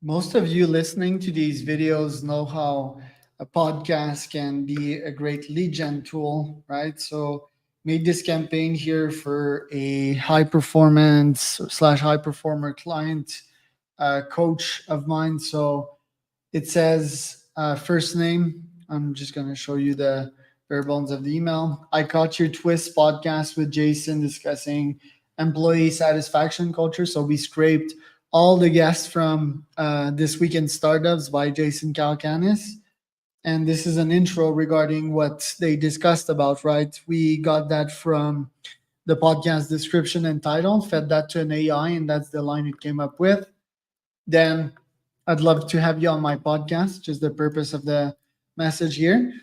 Most of you listening to these videos know how a podcast can be a great lead gen tool, right? So made this campaign here for a high performance slash high performer client coach of mine. So it says first name. I'm just going to show you the bare bones of the email. I caught your Twist podcast with Jason discussing employee satisfaction culture. So we scraped all the guests from This Week in Startups by Jason Calacanis. And this is an intro regarding what they discussed about, right? We got that from the podcast description and title, fed that to an AI, and that's the line it came up with. Then I'd love to have you on my podcast, just the purpose of the message here.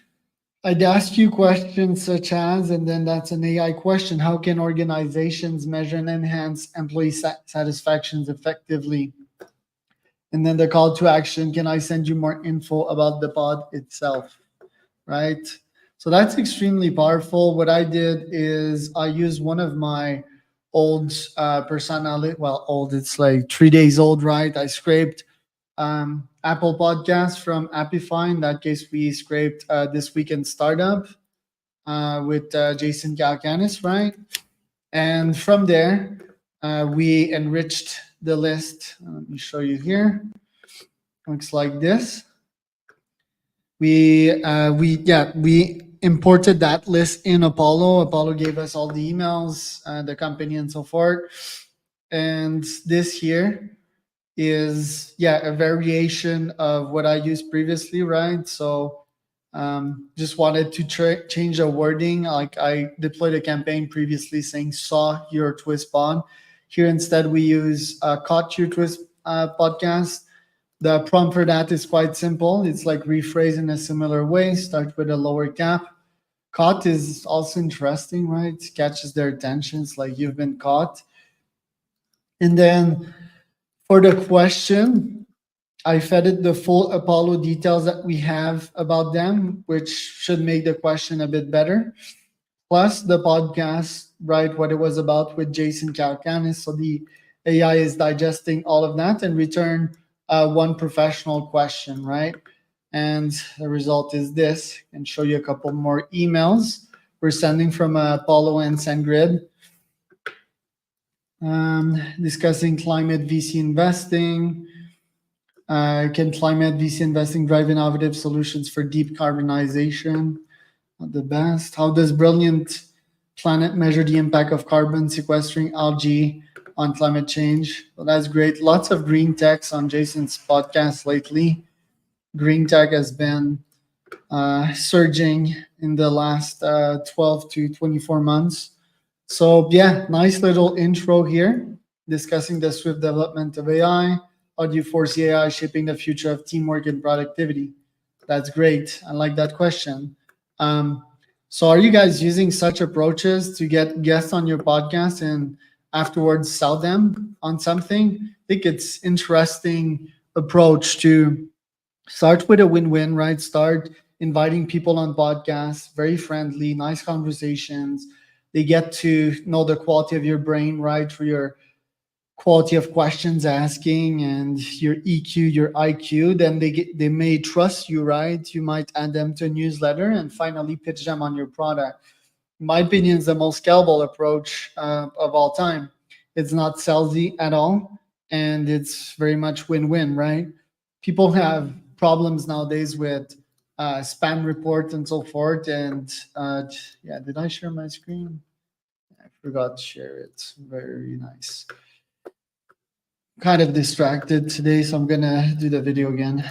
I'd ask you questions such as, and then that's an AI question, how can organizations measure and enhance employee satisfactions effectively? And then the call to action, can I send you more info about the pod itself? Right? So that's extremely powerful. What I did is I used one of my old personality, well, old, it's like 3 days old, right? I scraped Apple Podcasts from Appify. In that case, we scraped This Week in Startup with Jason Calacanis, right? And from there, we enriched the list. Let me show you here. Looks like this. We imported that list in Apollo. Apollo gave us all the emails, the company, and so forth. And this here is a variation of what I used previously, right? So just wanted to change the wording. Like I deployed a campaign previously saying saw your twist pod. Here instead we use caught your twist podcast. The prompt for that is quite simple. It's like rephrase in a similar way. Start with a lower cap. Caught is also interesting, right? Catches their attention. It's like you've been caught. And then for the question, I fed it the full Apollo details that we have about them, which should make the question a bit better. Plus the podcast, right, what it was about with Jason Calacanis. So the AI is digesting all of that and return one professional question, right? And the result is this. And show you a couple more emails we're sending from Apollo and SendGrid. Discussing climate VC investing. Can climate VC investing drive innovative solutions for deep carbonization? Not the best. How does Brilliant Planet measure the impact of carbon sequestering algae on climate change? Well, that's great. Lots of green techs on Jason's podcast lately. Green tech has been surging in the last 12 to 24 months. So nice little intro here discussing the swift development of AI. How do you foresee AI shaping the future of teamwork and productivity? That's great. I like that question. So are you guys using such approaches to get guests on your podcast and afterwards sell them on something? I think it's interesting approach to start with a win-win, right? Start inviting people on podcasts, very friendly, nice conversations. They get to know the quality of your brain, right? For your quality of questions asking and your EQ, your IQ, then they may trust you, right? You might add them to a newsletter and finally pitch them on your product. In my opinion, is the most scalable approach of all time. It's not salesy at all, and it's very much win-win, right? People have problems nowadays with spam reports and so forth. And did I share my screen? I forgot to share it. Very nice. Kind of distracted today, so I'm gonna do the video again.